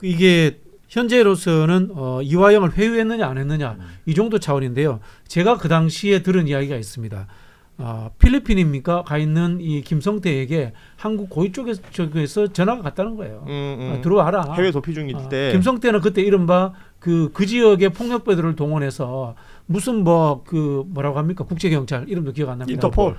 이게 현재로서는 이화영을 회유했느냐 안 했느냐 이 정도 차원인데요. 제가 그 당시에 들은 이야기가 있습니다. 필리핀입니까? 가 있는 이 김성태에게 한국 고위 쪽에서 전화가 갔다는 거예요. 들어와라. 해외 도피 중일 때 김성태는 그때 이른바 그 지역의 폭력배들을 동원해서 무슨 뭐라고 합니까? 국제경찰 이름도 기억 안 납니다. 인터폴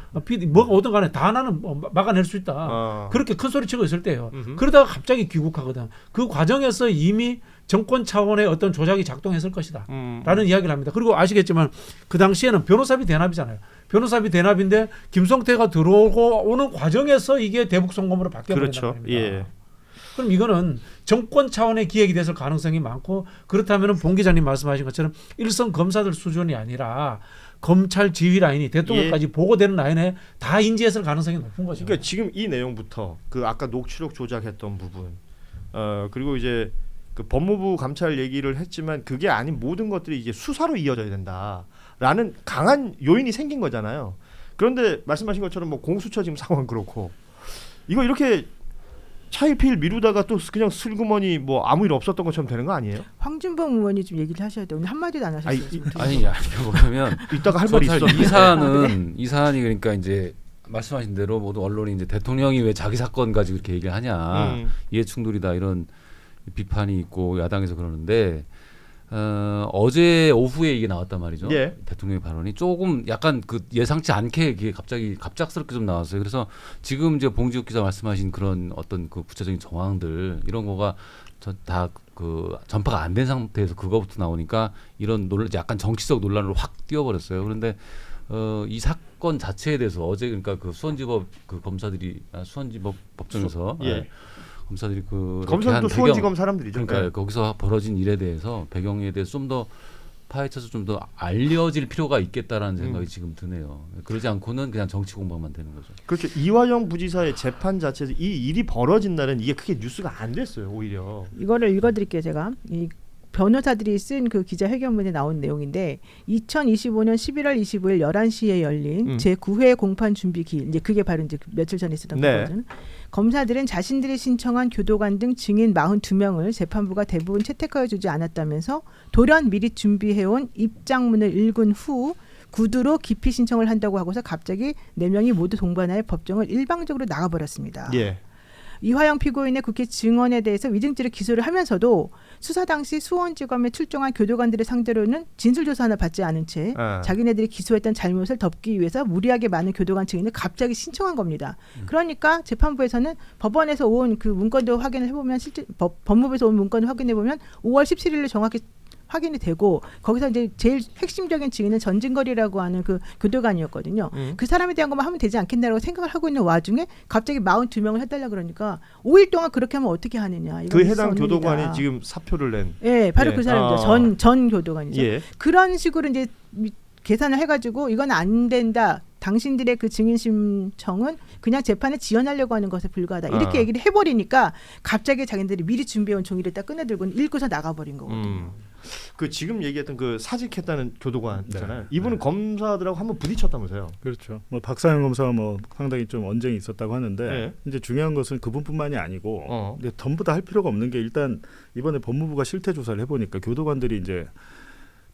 뭐가 오든 간에 다 나는 막아낼 수 있다. 그렇게 큰 소리 치고 있을 때요. 그러다가 갑자기 귀국하거든. 그 과정에서 이미 정권 차원의 어떤 조작이 작동했을 것이다. 라는 이야기를 합니다. 그리고 아시겠지만 그 당시에는 변호사비 대납이잖아요. 변호사비 대납인데 김성태가 들어오고 오는 과정에서 이게 대북 송금으로 바뀌어버린단 그렇죠. 말입니다. 예. 그럼 이거는 정권 차원의 기획이 됐을 가능성이 많고 그렇다면 봉 기자님 말씀하신 것처럼 일선 검사들 수준이 아니라 검찰 지휘 라인이 대통령까지 보고되는 라인에 다 인지했을 가능성이 높은 거죠. 그러니까 지금 이 내용부터 그 아까 녹취록 조작했던 부분 그리고 이제 그 법무부 감찰 얘기를 했지만 그게 아닌 모든 것들이 이제 수사로 이어져야 된다라는 강한 요인이 생긴 거잖아요. 그런데 말씀하신 것처럼 뭐 공수처 지금 상황 그렇고 이거 이렇게 차일피일 미루다가 또 그냥 슬그머니 뭐 아무 일 없었던 것처럼 되는 거 아니에요? 황준범 의원이 좀 얘기를 하셔야 돼요. 오늘 한마디도 안 하셨어요. 아니 뭐냐면 이따가 할 말이 있어. 이 사안이 그러니까 이제 말씀하신 대로 모두 언론이 이제 대통령이 왜 자기 사건 가지고 이렇게 얘기를 하냐 이해 충돌이다 이런 비판이 있고 야당에서 그러는데 어제 오후에 이게 나왔단 말이죠. 예. 대통령의 발언이 조금 약간 그 예상치 않게 이게 갑작스럽게 좀 나왔어요. 그래서 지금 이제 봉지욱 기자 말씀하신 그런 어떤 그 구체적인 정황들 이런 거가 다 그 전파가 안 된 상태에서 그거부터 나오니까 이런 약간 정치적 논란으로 확 뛰어버렸어요. 그런데 이 사건 자체에 대해서 어제 그러니까 그 수원지법 그 검사들이 수원지법 법정에서 검사들이 검사도 수원지검 사람들이죠. 그러니까 거기서 벌어진 일에 대해서 배경에 대해서 좀 더 파헤쳐서 좀 더 알려질 필요가 있겠다라는 생각이 지금 드네요. 그러지 않고는 그냥 정치 공방만 되는 거죠. 그렇죠. 이화영 부지사의 재판 자체에서 이 일이 벌어진 날은 이게 크게 뉴스가 안 됐어요. 오히려. 이거를 읽어드릴게요. 제가 이 변호사들이 쓴 그 기자회견문에 나온 내용인데 2025년 11월 25일 11시에 열린 제9회 공판 준비 기일 이제 그게 바로 이제 며칠 전에 있었던 거거든요. 검사들은 자신들이 신청한 교도관 등 증인 42명을 재판부가 대부분 채택하여 주지 않았다면서 돌연 미리 준비해온 입장문을 읽은 후 구두로 기피 신청을 한다고 하고서 갑자기 4명이 모두 동반하여 법정을 일방적으로 나가버렸습니다. 예. 이화영 피고인의 국회 증언에 대해서 위증죄를 기소를 하면서도 수사 당시 수원지검에 출정한 교도관들을 상대로는 진술조사 하나 받지 않은 채 자기네들이 기소했던 잘못을 덮기 위해서 무리하게 많은 교도관 증인을 갑자기 신청한 겁니다. 그러니까 재판부에서는 법원에서 온 그 문건도 확인을 해보면 실제 법무부에서 온 문건을 확인해보면 5월 17일에 정확히 확인이 되고 거기서 이제 제일 핵심적인 증인은 전진걸이라고 하는 그 교도관이었거든요. 그 사람에 대한 것만 하면 되지 않겠냐라고 생각을 하고 있는 와중에 갑자기 42명을 해달라 그러니까 5일 동안 그렇게 하면 어떻게 하느냐. 그 해당 교도관이 지금 사표를 낸. 네, 바로 그 사람이죠. 전 교도관이죠. 예. 그런 식으로 이제 계산을 해가지고 이건 안 된다. 당신들의 그 증인 신청은 그냥 재판에 지연하려고 하는 것에 불과하다. 이렇게 얘기를 해버리니까 갑자기 자기들이 미리 준비해온 종이를 딱 꺼내들고 읽고서 나가버린 거거든요. 그 지금 얘기했던 그 사직했다는 교도관 있잖아요. 이분은 검사들하고 한번 부딪혔다면서요. 그렇죠. 뭐 박상현 검사가 뭐 상당히 좀 언쟁이 있었다고 하는데 이제 중요한 것은 그분뿐만이 아니고 근데 전부 다 할 필요가 없는 게 일단 이번에 법무부가 실태 조사를 해보니까 교도관들이 이제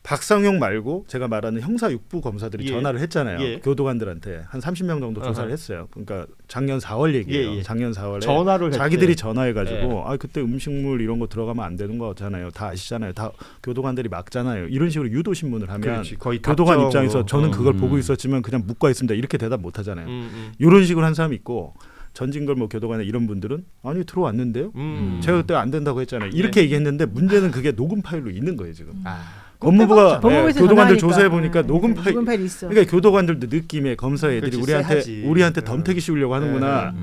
박상용 말고 제가 말하는 형사 6부 검사들이 전화를 했잖아요. 교도관들한테 한 30명 정도 조사를 했어요. 그러니까 작년 4월 얘기예요. 작년 4월에 전화를 자기들이 전화해가지고 그때 음식물 이런 거 들어가면 안 되는 거잖아요. 다 아시잖아요. 다 교도관들이 막잖아요. 이런 식으로 유도 신문을 하면 거의 교도관 입장에서 저는 그걸 보고 있었지만 그냥 묵과 있습니다. 이렇게 대답 못 하잖아요. 이런 식으로 한 사람이 있고 전진걸 뭐 교도관에 이런 분들은 아니 들어왔는데요. 제가 그때 안 된다고 했잖아요. 이렇게 얘기했는데 문제는 그게 녹음 파일로 있는 거예요 지금. 법무부가 교도관들 조사해 보니까 녹음 파일이 있어. 그러니까 교도관들도 느낌에 검사 애들이 우리한테 덤태기 씌우려고 하는구나.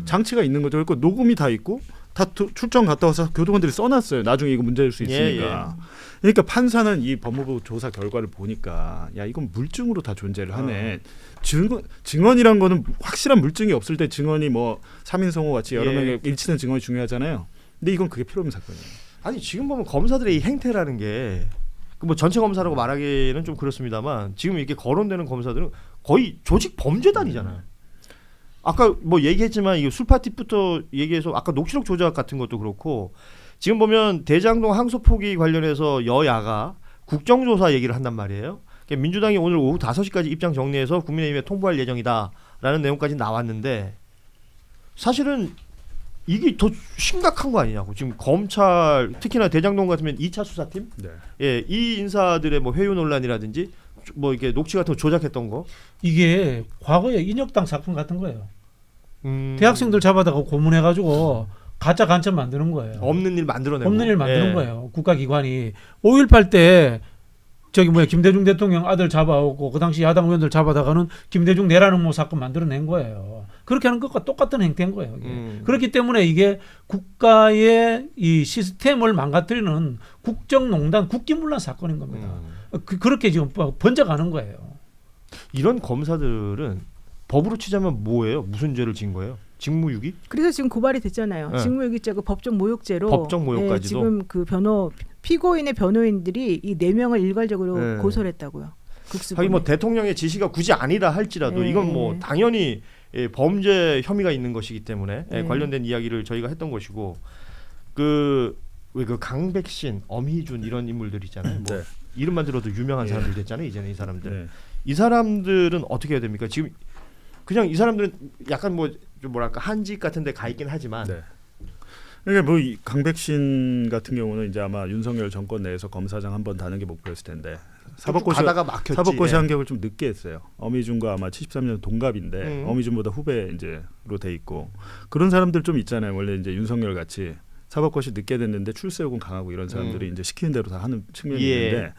장치가 있는 거죠. 그러니까 녹음이 다 있고 다 출정 갔다 와서 교도관들이 써놨어요. 나중에 이거 문제될 수 있으니까. 그러니까 판사는 이 법무부 조사 결과를 보니까 야 이건 물증으로 다 존재를 하네. 증언이란 거는 확실한 물증이 없을 때 증언이 뭐 3인 성호 같이 여러 명의 일치된 증언이 중요하잖아요. 근데 이건 그게 필요 없는 사건이에요. 아니 지금 보면 검사들의 이 행태라는 게 뭐 전체 검사라고 말하기는 좀 그렇습니다만 지금 이렇게 거론되는 검사들은 거의 조직 범죄단이잖아요. 아까 뭐 얘기했지만 이 술 파티부터 얘기해서 아까 녹취록 조작 같은 것도 그렇고 지금 보면 대장동 항소 포기 관련해서 여야가 국정조사 얘기를 한단 말이에요. 그러니까 민주당이 오늘 오후 5시까지 입장 정리해서 국민의힘에 통보할 예정이다라는 내용까지 나왔는데 사실은 이게 더 심각한 거 아니냐고. 지금 검찰 특히나 대장동 같으면 2차 수사팀, 네. 예, 이 인사들의 뭐 회유 논란이라든지 뭐 이렇게 녹취 같은 거 조작했던 거. 이게 과거에 인혁당 사건 같은 거예요. 대학생들 잡아다가 고문해가지고 가짜 간첩 만드는 거예요. 없는 일 만들어내고. 없는 일 만드는 예. 거예요. 국가기관이 5.18 때 저기 뭐야 김대중 대통령 아들 잡아오고 그 당시 야당 의원들 잡아다가는 김대중 내라는 뭐 사건 만들어낸 거예요. 그렇게 하는 것과 똑같은 행태인 거예요. 이게. 그렇기 때문에 이게 국가의 이 시스템을 망가뜨리는 국정농단 국기문란 사건인 겁니다. 그렇게 지금 번져가는 거예요. 이런 검사들은 법으로 치자면 뭐예요? 무슨 죄를 지은 거예요? 직무유기? 그래서 지금 고발이 됐잖아요. 네. 직무유기죄고 법정 모욕죄로. 법정 모욕까지도? 예, 지금 그 피고인의 변호인들이 이 4명을 일괄적으로 네. 고소를 했다고요. 국수본에. 하긴 뭐 대통령의 지시가 굳이 아니라 할지라도 네. 이건 뭐 당연히 예, 범죄 혐의가 있는 것이기 때문에 예, 네. 관련된 이야기를 저희가 했던 것이고 그 왜 그 강백신, 엄희준 이런 인물들 있잖아요. 뭐 네. 이름만 들어도 유명한 사람들 됐잖아요. 이제는 이 사람들. 네. 이 사람들은 어떻게 해야 됩니까? 지금 그냥 이 사람들은 약간 뭐 좀 뭐랄까 한직 같은데 가 있긴 하지만 네. 그러니까 뭐 강백신 같은 경우는 이제 아마 윤석열 정권 내에서 검사장 한번 다는 게 목표였을 텐데 사법고시 가다가 막혔지. 사법고시 예. 합격을 좀 늦게 했어요. 어미준과 아마 73년 동갑인데 어미준보다 후배 이제로 돼 있고 그런 사람들 좀 있잖아요. 원래 이제 윤석열 같이 사법고시 늦게 됐는데 출세욕은 강하고 이런 사람들이 이제 시키는 대로 다 하는 측면이 예. 있는데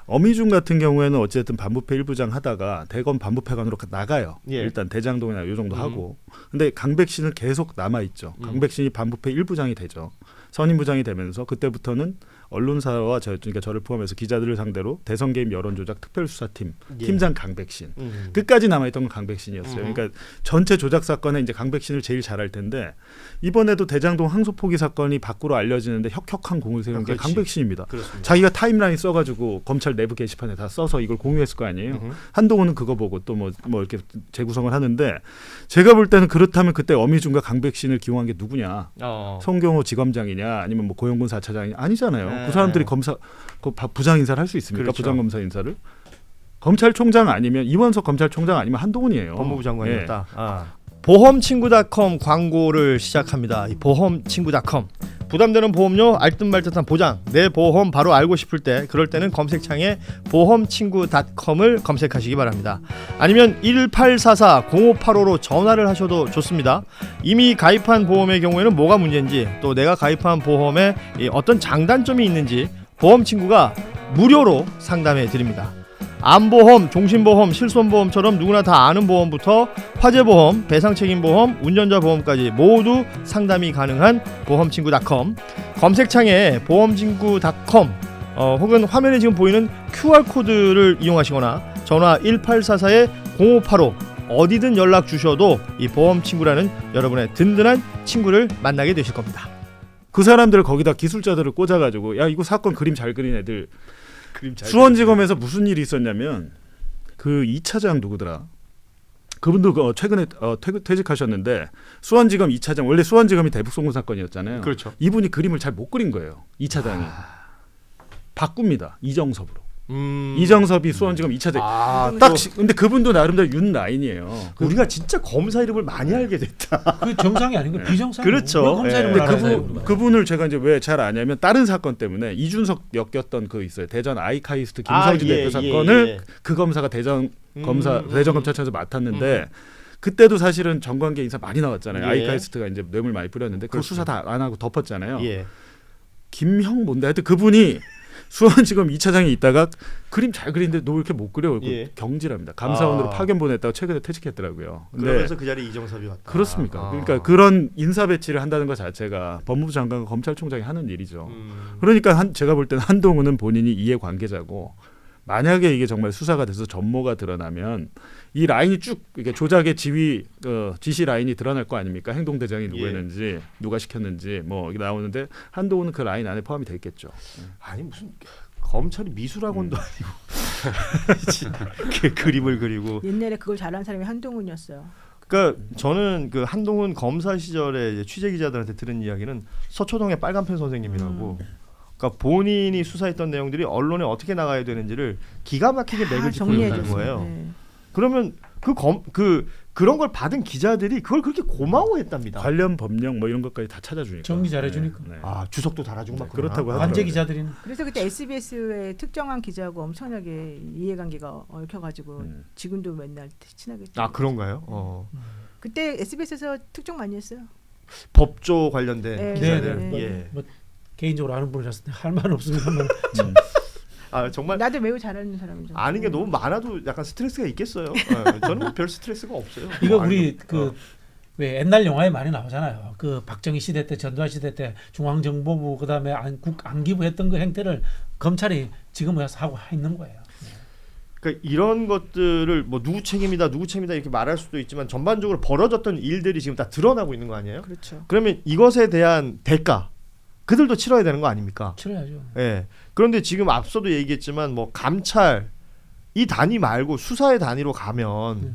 어미준 같은 경우에는 어쨌든 반부패 일부장 하다가 대검 반부패관으로 나가요. 예. 일단 대장동이나 요 정도 하고. 근데 강백신은 계속 남아 있죠. 강백신이 반부패 일부장이 되죠. 선임부장이 되면서 그때부터는 언론사와 그러니까 저를 포함해서 기자들을 상대로 대선 개입 여론조작 특별수사팀 예. 팀장 강백신 끝까지 남아있던 건 강백신이었어요. 그러니까 전체 조작 사건에 이제 강백신을 제일 잘할 텐데 이번에도 대장동 항소 포기 사건이 밖으로 알려지는데 혁혁한 공을 세운 게 그렇지. 강백신입니다. 그렇습니다. 자기가 타임라인 써가지고 검찰 내부 게시판에 다 써서 이걸 공유했을 거 아니에요. 한동훈은 그거 보고 또 뭐 이렇게 재구성을 하는데 제가 볼 때는 그렇다면 그때 어미준과 강백신을 기용한 게 누구냐? 송경호 지검장이냐 아니면 뭐 고영군 4차장이냐 아니잖아요. 네. 그 사람들이 검사 그 부장 인사를 할 수 있습니까? 그렇죠. 부장 검사 인사를 검찰총장 아니면 이원석 검찰총장 아니면 한동훈이에요. 법무부 장관이었다. 예. 보험친구.com 광고를 시작합니다. 이 보험친구.com 부담되는 보험료 알듯말듯한 보장 내 보험 바로 알고 싶을 때 그럴 때는 검색창에 보험친구.com을 검색하시기 바랍니다. 아니면 1844-0585로 전화를 하셔도 좋습니다. 이미 가입한 보험의 경우에는 뭐가 문제인지 또 내가 가입한 보험에 어떤 장단점이 있는지 보험친구가 무료로 상담해 드립니다. 암보험, 종신보험, 실손보험처럼 누구나 다 아는 보험부터 화재보험, 배상책임보험, 운전자보험까지 모두 상담이 가능한 보험친구.com 검색창에 보험친구.com 혹은 화면에 지금 보이는 QR코드를 이용하시거나 전화 1844-0585 어디든 연락 주셔도 이 보험친구라는 여러분의 든든한 친구를 만나게 되실 겁니다. 그 사람들 거기다 기술자들을 꽂아가지고 야 이거 사건 그림 잘 그린 애들 수원지검에서 무슨 일이 있었냐면 그 2차장 누구더라? 그분도 최근에 퇴직하셨는데 수원지검 2차장 원래 수원지검이 대북송금 사건이었잖아요. 그렇죠. 이분이 그림을 잘 못 그린 거예요. 2차장이 바꿉니다. 이정섭으로. 이정섭이 수원지검 2차장. 근데 그분도 나름대로 윤 라인이에요. 우리가 진짜 검사 이름을 많이 알게 됐다. 그 정상이 아닌 거 비정상. 그렇죠. 검사 예. 이름을 근데 알아서요. 그분을 제가 이제 왜 잘 아냐면 다른 사건 때문에 이준석 엮였던 그 있어요. 대전 아이카이스트 김성진 대표 사건을 그 검사가 대전 검찰청에서 맡았는데 그때도 사실은 정관계 인사 많이 나왔잖아요. 아이카이스트가 이제 뇌물 많이 뿌렸는데 그걸 수사 다 안 하고 덮었잖아요. 김형 뭔데 하여튼 그분이 수원지검 2차장에 있다가 그림 잘 그리는데 너 왜 이렇게 못 그려? 경질합니다. 감사원으로 파견 보냈다가 최근에 퇴직했더라고요. 그러면서 그 자리에 이정섭이 왔다. 그렇습니까? 그러니까 그런 인사 배치를 한다는 것 자체가 법무부 장관과 검찰총장이 하는 일이죠. 그러니까 제가 볼 때는 한동훈은 본인이 이해관계자고 만약에 이게 정말 수사가 돼서 전모가 드러나면 이 라인이 쭉 이게 조작의 지시 라인이 드러날 거 아닙니까? 행동대장이 누구였는지 누가 시켰는지 뭐 이게 나오는데 한동훈은 그 라인 안에 포함이 돼 있겠죠. 아니 무슨 검찰이 미술학원도 아니고 그림을 그리고 옛날에 그걸 잘한 사람이 한동훈이었어요. 그러니까 저는 그 한동훈 검사 시절에 이제 취재 기자들한테 들은 이야기는 서초동의 빨간펜 선생님이라고. 그러니까 본인이 수사했던 내용들이 언론에 어떻게 나가야 되는지를 기가 막히게 맥을 짚고 있다는 거예요. 네. 그러면 그런 걸 받은 기자들이 그걸 그렇게 고마워했답니다. 관련 법령 뭐 이런 것까지 다 찾아주니까. 정리 잘해주니까. 네. 아 주석도 달아주고 막 그렇다고 그러나? 하더라고요. 관제 기자들이는 그래서 그때 SBS의 특정한 기자하고 엄청나게 이해관계가 얽혀가지고 지금도 맨날 친하게. 아 그런가요? 그때 SBS에서 특정 많이 했어요. 법조 관련된 네, 기자들. 네, 네. 예. 뭐 개인적으로 아는 분이라서 할 말 없으면 아 정말 나도 매우 잘 아는 사람이죠. 아는 게 너무 많아도 약간 스트레스가 있겠어요. 저는 뭐별 스트레스가 없어요. 이거 뭐 우리 왜 옛날 영화에 많이 나오잖아요. 그 박정희 시대 때, 전두환 시대 때 중앙정보부 그다음에 안기부했던 그 행태를 검찰이 지금 와서 하고 있는 거예요. 그러니까 이런 것들을 뭐 누구 책임이다 이렇게 말할 수도 있지만 전반적으로 벌어졌던 일들이 지금 다 드러나고 있는 거 아니에요? 그렇죠. 그러면 이것에 대한 대가 그들도 치러야 되는 거 아닙니까? 치러야죠. 예. 그런데 지금 앞서도 얘기했지만 뭐 감찰 이 단위 말고 수사의 단위로 가면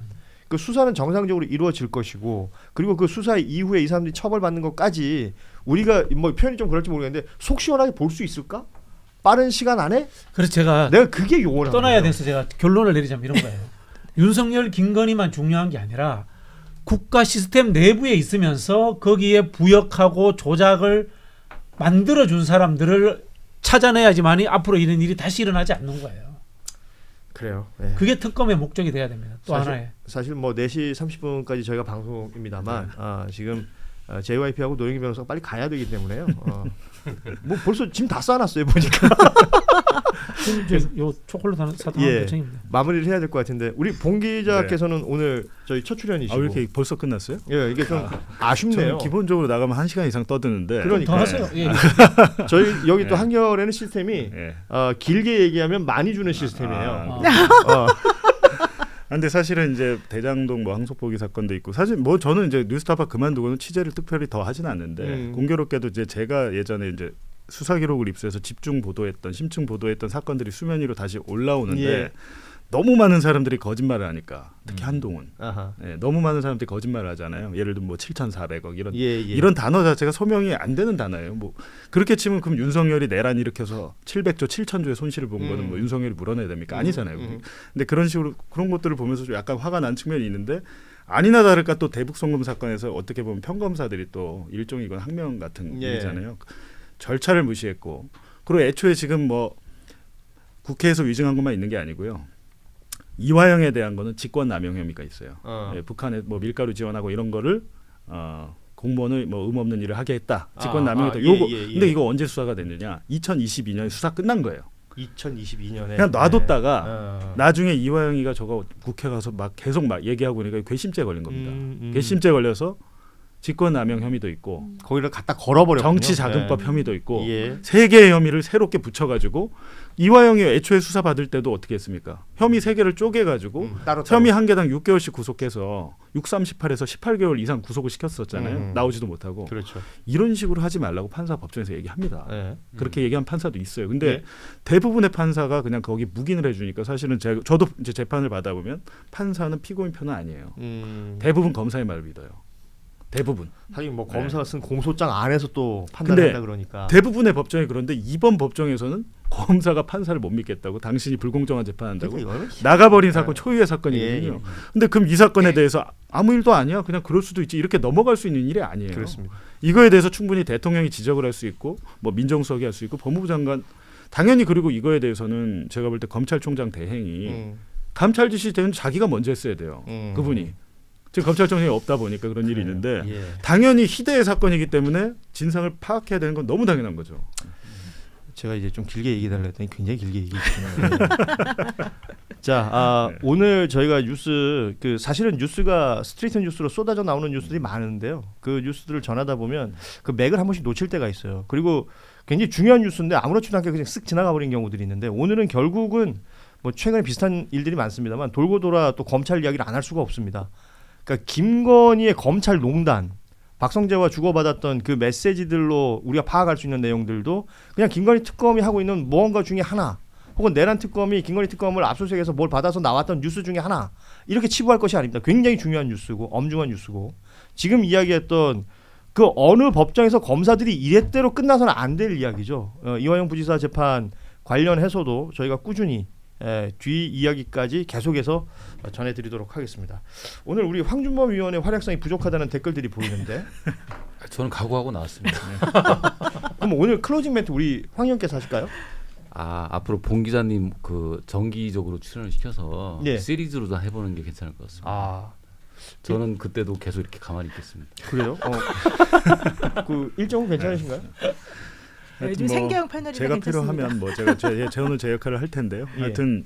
그 수사는 정상적으로 이루어질 것이고 그리고 그 수사 이후에 이 사람들이 처벌받는 것까지 우리가 뭐 표현이 좀 그럴지 모르겠는데 속 시원하게 볼 수 있을까? 빠른 시간 안에? 그래서 제가 내가 그게 요원한 떠나야 거예요. 돼서 제가 결론을 내리자면 이런 거예요. 윤석열, 김건희만 중요한 게 아니라 국가 시스템 내부에 있으면서 거기에 부역하고 조작을 만들어준 사람들을 찾아내야지만이 앞으로 이런 일이 다시 일어나지 않는 거예요. 그래요. 예. 그게 특검의 목적이 돼야 됩니다. 또 하나의. 사실 뭐 4시 30분까지 저희가 방송입니다만 지금 JYP하고 노영희 변호사가 빨리 가야 되기 때문에요. 뭐 벌써 짐 다 싸놨어요 보니까. 지금 요 초콜릿 하나 사탕 예. 요청입니다. 마무리를 해야 될 것 같은데 우리 봉 기자께서는 오늘 저희 첫 출연이시고. 아, 왜 이렇게 벌써 끝났어요? 예, 이게 좀 아쉽네요. 저는 기본적으로 나가면 1시간 이상 떠드는데. 그러니까. 더 하세요. 예. 저희 여기 또 예. 한겨레는 시스템이 예. 길게 얘기하면 많이 주는 시스템이에요. 근데 사실은 이제 대장동 뭐 항소포기 사건도 있고 사실 뭐 저는 이제 뉴스타파 그만두고는 취재를 특별히 더 하지는 않는데 공교롭게도 이제 제가 예전에 이제 수사 기록을 입수해서 집중 보도했던 심층 보도했던 사건들이 수면 위로 다시 올라오는데 예. 너무 많은 사람들이 거짓말을 하니까 특히 한동훈 아하. 예, 너무 많은 사람들이 거짓말을 하잖아요. 예를 들면 뭐 7,400억 이런 예. 이런 단어 자체가 소명이 안 되는 단어예요. 뭐 그렇게 치면 그럼 윤석열이 내란 일으켜서 700조 7,000조의 손실을 본 거는 뭐 윤석열이 물어내야 됩니까? 아니잖아요. 근데 그런 식으로 그런 것들을 보면서 좀 약간 화가 난 측면이 있는데 아니나 다를까 또 대북송금 사건에서 어떻게 보면 평검사들이 또 일종의 이건 항명 같은 예. 일이잖아요. 절차를 무시했고 그리고 애초에 지금 뭐 국회에서 위증한 것만 있는 게 아니고요. 이화영에 대한 거는 직권남용 혐의가 있어요. 예, 북한에 뭐 밀가루 지원하고 이런 거를 공무원의 뭐 의무 없는 일을 하게 했다. 직권남용했다. 요거 근데 이거 언제 수사가 됐느냐? 2022년에 수사 끝난 거예요. 2022년에 그냥 놔뒀다가 나중에 이화영이가 저거 국회 가서 막 계속 막 얘기하고 그러니까 괘씸죄 걸린 겁니다. 괘씸죄 걸려서 직권남용 혐의도 있고 거기를 갖다 걸어버렸군요. 정치자금법 혐의도 있고 예. 세 개의 혐의를 새롭게 붙여가지고 이화영이 애초에 수사 받을 때도 어떻게 했습니까? 혐의 세 개를 쪼개가지고 따로. 혐의 한 개당 6개월씩 구속해서 638에서 18개월 이상 구속을 시켰었잖아요. 나오지도 못하고 그렇죠. 이런 식으로 하지 말라고 판사 법정에서 얘기합니다. 예. 그렇게 얘기한 판사도 있어요. 근데 예. 대부분의 판사가 그냥 거기 묵인을 해주니까 사실은 저도 이제 재판을 받아보면 판사는 피고인 편은 아니에요. 대부분 검사의 말을 믿어요. 대부분. 하긴 뭐 검사가 쓴 공소장 안에서 또 판단한다 그러니까. 대부분의 법정이 그런데 이번 법정에서는 검사가 판사를 못 믿겠다고 당신이 불공정한 재판한다고 그러니까 나가버린 사건 초유의 사건이거든요. 예. 근데 그럼 이 사건에 대해서 아무 일도 아니야. 그냥 그럴 수도 있지. 이렇게 넘어갈 수 있는 일이 아니에요. 그렇습니다. 이거에 대해서 충분히 대통령이 지적을 할 수 있고 뭐 민정수석이 할 수 있고 법무부 장관 당연히 그리고 이거에 대해서는 제가 볼 때 검찰총장 대행이 감찰 지시 때는 자기가 먼저 했어야 돼요. 그분이. 지금 검찰총장이 없다 보니까 그런 일이 있는데 예. 당연히 희대의 사건이기 때문에 진상을 파악해야 되는 건 너무 당연한 거죠. 제가 이제 좀 길게 얘기해달라 했더니 굉장히 길게 얘기했잖아요. 자, 오늘 저희가 뉴스 사실은 뉴스가 스트리트 뉴스로 쏟아져 나오는 뉴스들이 많은데요. 그 뉴스들을 전하다 보면 그 맥을 한 번씩 놓칠 때가 있어요. 그리고 굉장히 중요한 뉴스인데 아무렇지도 않게 그냥 쓱 지나가 버린 경우들이 있는데 오늘은 결국은 뭐 최근에 비슷한 일들이 많습니다만 돌고 돌아 또 검찰 이야기를 안 할 수가 없습니다. 그러니까 김건희의 검찰 농단, 박성재와 주고받았던 그 메시지들로 우리가 파악할 수 있는 내용들도 그냥 김건희 특검이 하고 있는 무언가 중에 하나 혹은 내란 특검이 김건희 특검을 압수수색해서 뭘 받아서 나왔던 뉴스 중에 하나 이렇게 치부할 것이 아닙니다. 굉장히 중요한 뉴스고 엄중한 뉴스고 지금 이야기했던 그 어느 법정에서 검사들이 이랬대로 끝나서는 안 될 이야기죠. 이화영 부지사 재판 관련해서도 저희가 꾸준히 뒤 이야기까지 계속해서 전해드리도록 하겠습니다. 오늘 우리 황준범 위원의 활약성이 부족하다는 댓글들이 보이는데 저는 각오하고 나왔습니다. 그럼 오늘 클로징 멘트 우리 황 의원께서 하실까요? 앞으로 봉 기자님 그 정기적으로 출연을 시켜서 예. 시리즈로 다 해보는 게 괜찮을 것 같습니다. 저는 그때도 계속 이렇게 가만히 있겠습니다. 그래요? 그 일정은 괜찮으신가요? 요즘 생계형 패널이라 제가 괜찮습니다. 필요하면 뭐 제가 오늘 제 역할을 할 텐데요. 예. 하여튼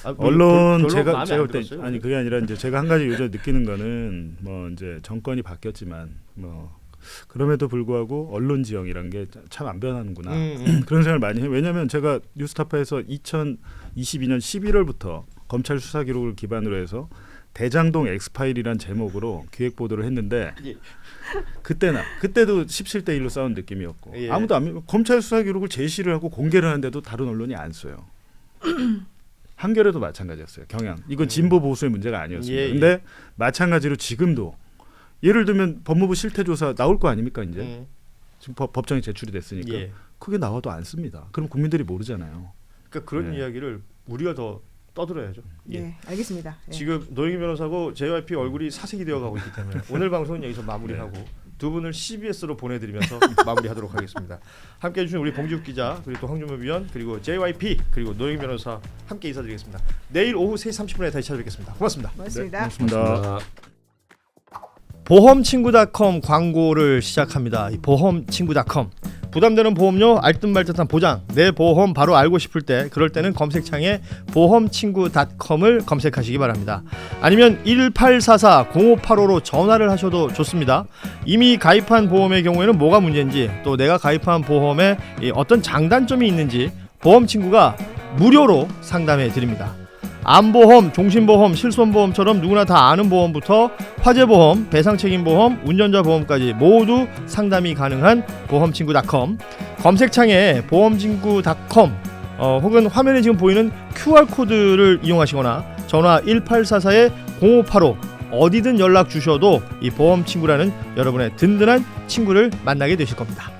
별로 언론 마음에 제가 안 볼 때 들었어요? 아니 그게 아니라 이제 제가 한 가지 요즘 느끼는 거는 뭐 이제 정권이 바뀌었지만 뭐 그럼에도 불구하고 언론 지형이란 게 참 안 변하는구나 그런 생각을 많이 해요. 왜냐하면 제가 뉴스타파에서 2022년 11월부터 검찰 수사 기록을 기반으로 해서 대장동 엑스파일이란 제목으로 기획 보도를 했는데 예. 그때도 17대 1로 싸운 느낌이었고 예. 아무도 검찰 수사 기록을 제시를 하고 공개를 하는데도 다른 언론이 안 써요. 한겨레도 마찬가지였어요. 경향. 이건 진보 보수의 문제가 아니었습니다. 예, 예. 근데 마찬가지로 지금도 예를 들면 법무부 실태조사 나올 거 아닙니까 이제 지금 법정에 제출이 됐으니까 예. 그게 나와도 안 씁니다. 그럼 국민들이 모르잖아요. 그러니까 그런 네. 이야기를 우리가 더 떠들어야죠. 예. 네, 알겠습니다. 예. 지금 노영희 변호사고 JYP 얼굴이 사색이 되어가고 있기 때문에 오늘 방송은 여기서 마무리하고 두 분을 CBS로 보내드리면서 마무리하도록 하겠습니다. 함께해 주신 우리 봉지욱 기자 그리고 또 황준범 위원 그리고 JYP 그리고 노영희 변호사 함께 인사드리겠습니다. 내일 오후 3시 30분에 다시 찾아뵙겠습니다. 고맙습니다. 고맙습니다. 고맙습니다. 보험친구닷컴 광고를 시작합니다. 이 보험친구닷컴 부담되는 보험료 알듯말듯한 보장 내 보험 바로 알고 싶을 때 그럴 때는 검색창에 보험친구닷컴을 검색하시기 바랍니다. 아니면 1844-0585로 전화를 하셔도 좋습니다. 이미 가입한 보험의 경우에는 뭐가 문제인지 또 내가 가입한 보험에 어떤 장단점이 있는지 보험친구가 무료로 상담해 드립니다. 암보험, 종신보험, 실손보험처럼 누구나 다 아는 보험부터 화재보험, 배상책임보험, 운전자보험까지 모두 상담이 가능한 보험친구닷컴 검색창에 보험친구닷컴 혹은 화면에 지금 보이는 QR코드를 이용하시거나 전화 1844-0585 어디든 연락 주셔도 이 보험친구라는 여러분의 든든한 친구를 만나게 되실 겁니다.